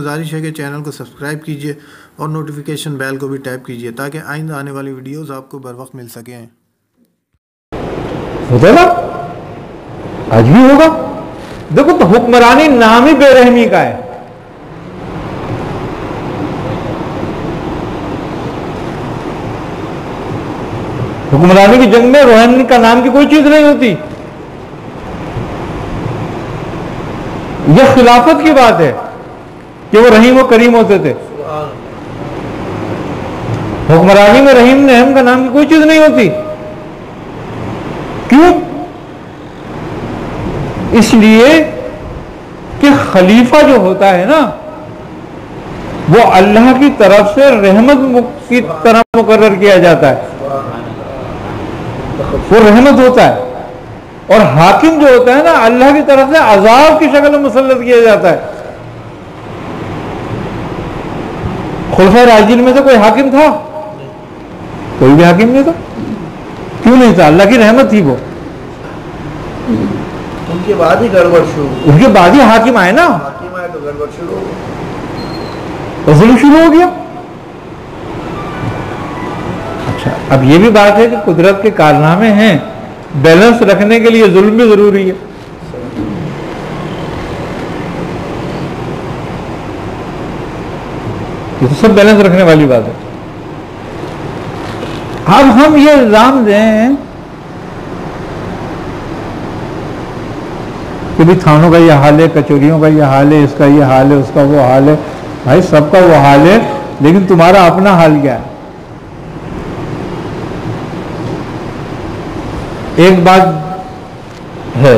गुजारिश है कि चैनल को सब्सक्राइब कीजिए और नोटिफिकेशन बेल को भी टैप कीजिए ताकि आइंदा आने वाली वीडियोस आपको बर वक्त मिल सकें। होता ना, आज भी होगा। देखो तो हुक्मरानी नाम ही बेरहमी का है। हुक्मरानी की जंग में रोहन का नाम की कोई चीज नहीं होती। यह खिलाफत की बात है कि वो रहीम और करीम होते थे। हुक्मरानी में रहीम नहम का नाम की कोई चीज नहीं होती। क्यों? इसलिए कि खलीफा जो होता है ना, वो अल्लाह की तरफ से रहमत की तरह मुकर्रर किया जाता है, वो रहमत होता है। और हाकिम जो होता है ना, अल्लाह की तरफ से अजाब की शक्ल में मुसल्लत किया जाता है। खुलफा राशिदीन में से कोई हाकिम था? कोई भी हाकिम नहीं था। क्यों नहीं था? अल्लाह की रहमत थी वो। उनके बाद ही गड़बड़ शुरू, उनके बाद ही हाकिम आए ना, हाकिम आए तो गड़बड़ शुरू, तो जुल्म शुरू हो गया। अच्छा, अब ये भी बात है कि कुदरत के कारनामे हैं, बैलेंस रखने के लिए जुल्म भी जरूरी है। ये तो सब बैलेंस रखने वाली बात है। अब हम ये इल्जाम दें कि भी थानों का ये हाल है, कचोरियों का ये हाल है, इसका ये हाल है, उसका वो हाल है। भाई सबका वो हाल है, लेकिन तुम्हारा अपना हाल क्या है? एक बात है,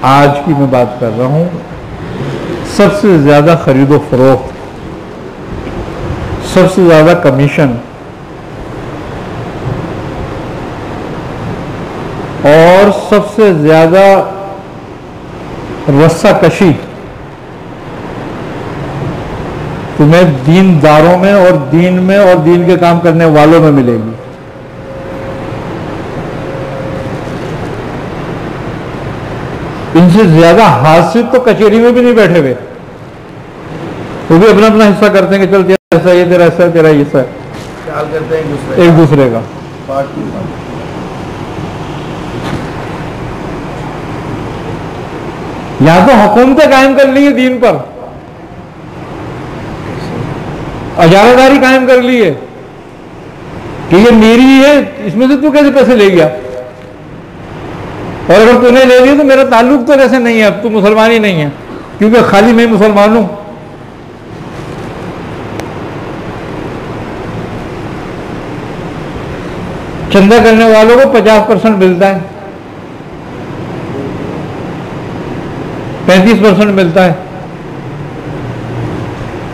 आज की मैं बात कर रहा हूं, सबसे ज्यादा खरीदो फरोख्त, सबसे ज्यादा कमीशन और सबसे ज्यादा रस्सा कशी तुम्हें दीनदारों में और दीन के काम करने वालों में मिलेगी। इनसे ज्यादा हासिल तो कचहरी में भी नहीं बैठे हुए, वो भी अपना अपना हिस्सा करते हैं कि चल तेरा हिस्सा ये, तेरा हिस्सा तेरा हिस्सा, ख्याल करते हैं एक दूसरे का। यहां तो हुकूमतें कायम कर ली है दीन पर, अजारादारी कायम कर ली है कि ये मेरी है, इसमें से तू कैसे पैसे ले गया, और अगर तूने ले लिया तो मेरा ताल्लुक तो ऐसे नहीं है, अब तू मुसलमान ही नहीं है, क्योंकि खाली मैं मुसलमान हूं। चंदा करने वालों को 50% मिलता है, 35% मिलता है।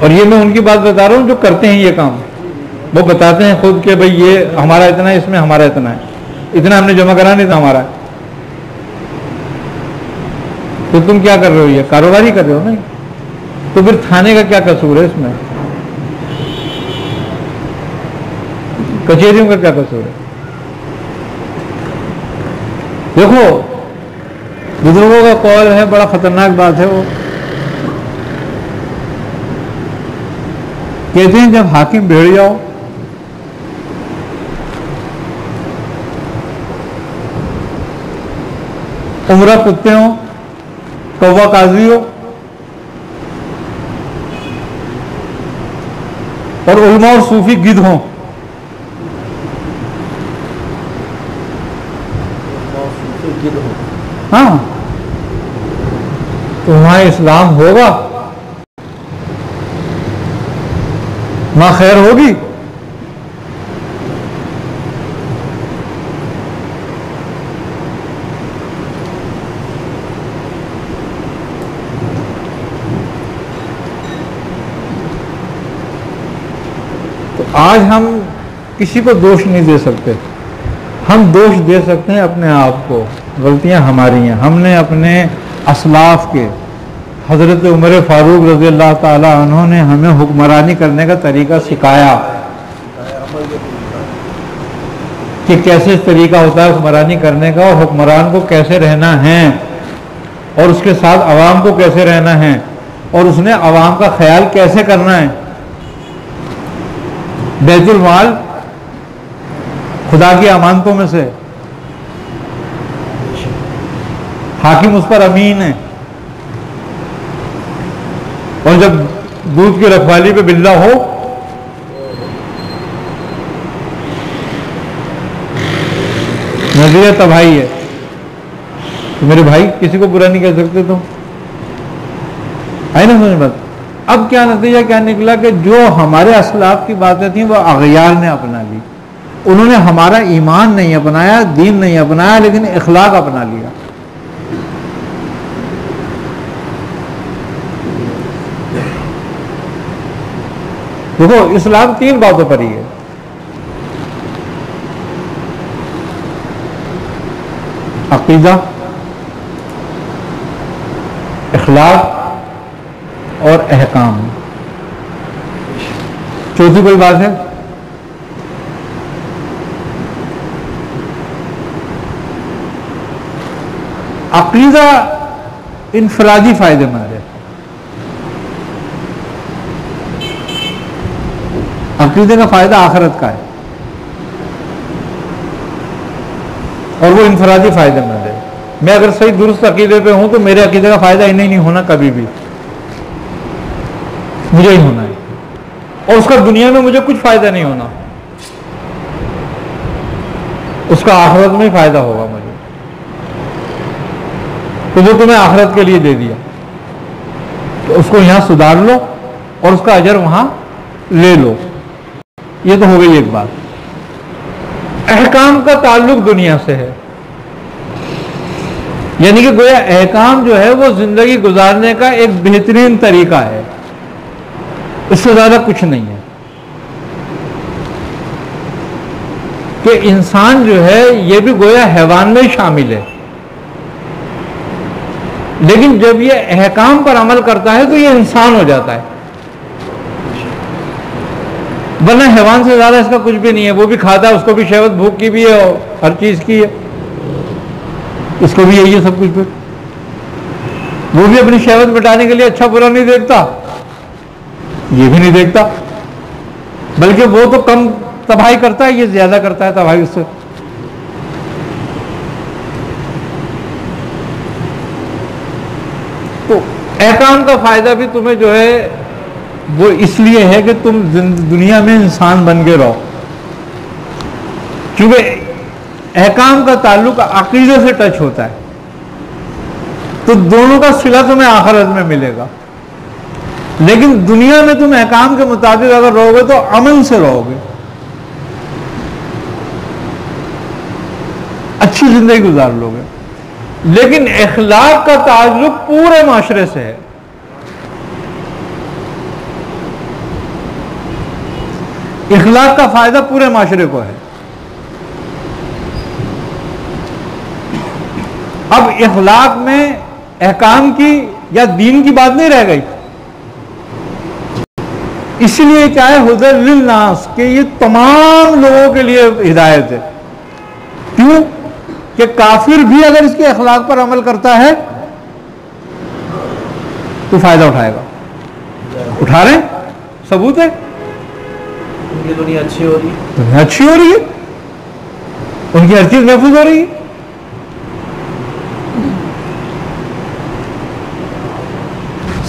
और ये मैं उनकी बात बता रहा हूं जो करते हैं ये काम। वो बताते हैं खुद के भाई ये हमारा इतना है, इसमें हमारा इतना है, इतना हमने जमा करा नहीं था हमारा। तो तुम क्या कर रहे हो? ये कारोबारी कर रहे हो नहीं? तो फिर थाने का क्या कसूर है इसमें? कचहरियों का क्या कसूर है? देखो, बुजुर्गों का कौल है, बड़ा खतरनाक बात है वो। कहते हैं जब हाकिम भेड़ जाओ, उमरा कुत्ते हो, कौवा काजी हो, और उलमा और सूफी गिद्ध हो, हाँ, तो वहां इस्लाम होगा, वहां खैर होगी। तो आज हम किसी को दोष नहीं दे सकते, हम दोष दे सकते हैं अपने आप को। गलतियां हमारी हैं, हमने अपने असलाफ के हज़रत उमर फारूक रज़ी अल्लाह ताला अन्हु ने हमें हुक्मरानी करने का तरीका सिखाया कि कैसे तरीका होता है हुक्मरानी करने का, और हुक्मरान को कैसे रहना है और उसके साथ अवाम को कैसे रहना है। और उसने अवाम का ख्याल कैसे करना है। बैतुल माल खुदा की अमानतों में से, हाकिम उस पर अमीन है, और जब दूध की रखवाली पे बिल्ला हो नजरिया तबाही है। तो मेरे भाई किसी को बुरा नहीं कह सकते तुम, है ना समझ बात। अब क्या नतीजा क्या निकला कि जो हमारे असलाफ की बातें थी वो अगयार ने अपना ली। उन्होंने हमारा ईमान नहीं अपनाया, दीन नहीं अपनाया, लेकिन इखलाक अपना लिया। देखो इस्लाम 3 बातों पर ही है। अकीदा, इखलाक और अहकाम। चौथी कोई बात है? अकीदा इनफरादी फायदेमंद है। अकीदे का फायदा आखिरत का है और वो इनफरादी फायदेमंद है। मैं अगर सही दुरुस्त अकीदे पे हूं तो मेरे अकीदे का फायदा इन्हें नहीं होना, कभी भी मुझे ही होना है, और उसका दुनिया में मुझे कुछ फायदा नहीं होना, उसका आखिरत में ही फायदा होगा मुझे। तो वो तुम्हें आखिरत के लिए दे दिया, तो उसको यहां सुधार लो और उसका अजर वहां ले लो। ये तो हो गई एक बात। अहकाम का ताल्लुक दुनिया से है, यानी कि गोया अहकाम जो है वो जिंदगी गुजारने का एक बेहतरीन तरीका है, इससे ज्यादा कुछ नहीं है। कि इंसान जो है ये भी गोया हैवान में ही शामिल है, लेकिन जब ये अहकाम पर अमल करता है तो ये इंसान हो जाता है। वरना हैवान से ज्यादा इसका कुछ भी नहीं है। वो भी खाता है, उसको भी शहवत भूख की भी है और हर चीज की है, इसको भी यही है सब कुछ। फिर वो भी अपनी शहवत मिटाने के लिए अच्छा बुरा नहीं देखता, ये भी नहीं देखता, बल्कि वो तो कम तबाही करता है, ये ज्यादा करता है तबाही उससे। तो अहकाम का फायदा भी तुम्हें जो है वो इसलिए है कि तुम दुनिया में इंसान बन के रहो, क्योंकि अहकाम का ताल्लुक अकीदे से टच होता है, तो दोनों का सिला तुम्हें आखिरत में मिलेगा। लेकिन दुनिया में तुम अहकाम के मुताबिक अगर रहोगे तो अमन से रहोगे, अच्छी जिंदगी गुजार लोगे। लेकिन इखलाक का ताल्लुक पूरे माशरे से है। इखलाक का फायदा पूरे माशरे को है। अब इखलाक में अहकाम की या दीन की बात नहीं रह गई, इसलिए क्या है हुदल लिन्नास, कि ये तमाम लोगों के लिए हिदायत है। क्यों? कि काफिर भी अगर इसके अखलाक पर अमल करता है तो फायदा उठाएगा। उठा रहे हैं, सबूत है। उनकी दुनिया अच्छी हो रही है, दुनिया अच्छी हो रही है, उनकी हर चीज महफूज हो रही है।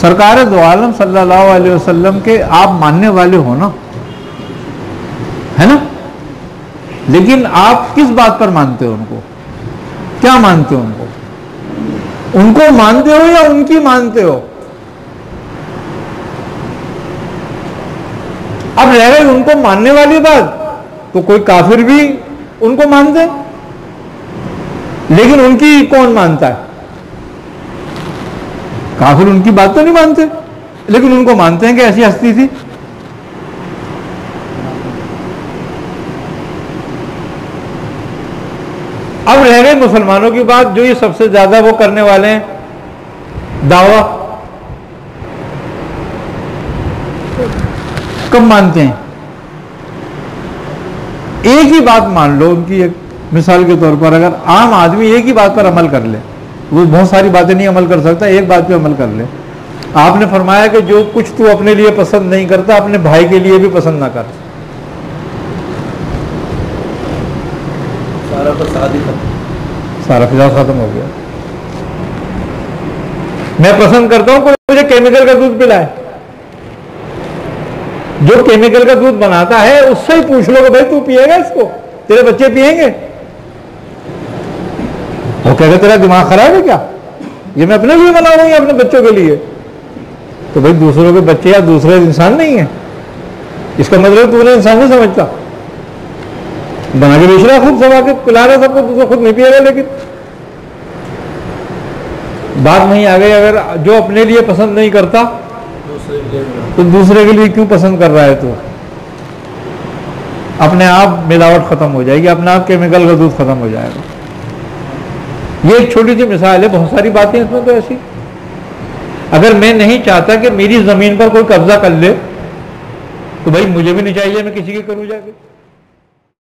सरकार दो आलम सल्लल्लाहु अलैहि वसल्लम के आप मानने वाले हो ना, है ना, लेकिन आप किस बात पर मानते हो उनको? क्या मानते हो उनको? उनको मानते हो या उनकी मानते हो? अब रह गई उनको मानने वाली बात, तो कोई काफिर भी उनको मानते, लेकिन उनकी कौन मानता है? काफिर उनकी बात तो नहीं मानते, लेकिन उनको मानते हैं कि ऐसी हस्ती थी। अब रह गई मुसलमानों की बात, जो ये सबसे ज्यादा वो करने वाले हैं दावा। कब मानते हैं? एक ही बात मान लो उनकी, एक मिसाल के तौर पर अगर आम आदमी एक ही बात पर अमल कर ले, वो बहुत सारी बातें नहीं अमल कर सकता, एक बात पे अमल कर ले, आपने फरमाया कि जो कुछ तू अपने लिए पसंद नहीं करता अपने भाई के लिए भी पसंद ना कर। सारा प्रसाद ही खत्म, सारा फिजाज खत्म हो गया। मैं पसंद करता हूं कोई मुझे केमिकल का दूध पिलाए। जो केमिकल का दूध बनाता है उससे ही पूछ लो कि भाई तू पिएगा इसको, तेरे बच्चे पिएंगे? वो कहेगा तेरा दिमाग खराब है क्या, ये मैं अपने लिए बनाऊंगा या अपने बच्चों के लिए? तो भाई दूसरों के बच्चे या दूसरे इंसान नहीं है, इसका मतलब तूने इंसान नहीं समझता। बना के बेच रहा, खुद सवा के पिला रहा सबको, दूसरा खुद नहीं पिएगा। लेकिन बात नहीं आ गई, अगर जो अपने लिए पसंद नहीं करता दूसरे के लिए भी। तो दूसरे के लिए क्यों पसंद कर रहा है? तो अपने आप मिलावट खत्म हो जाएगी, अपने आप केमिकल का दूध खत्म हो जाएगा। ये एक छोटी सी मिसाल है, बहुत सारी बातें इसमें तो ऐसी। अगर मैं नहीं चाहता कि मेरी जमीन पर कोई कब्जा कर ले तो भाई मुझे भी नहीं चाहिए मैं किसी की करूं जाके।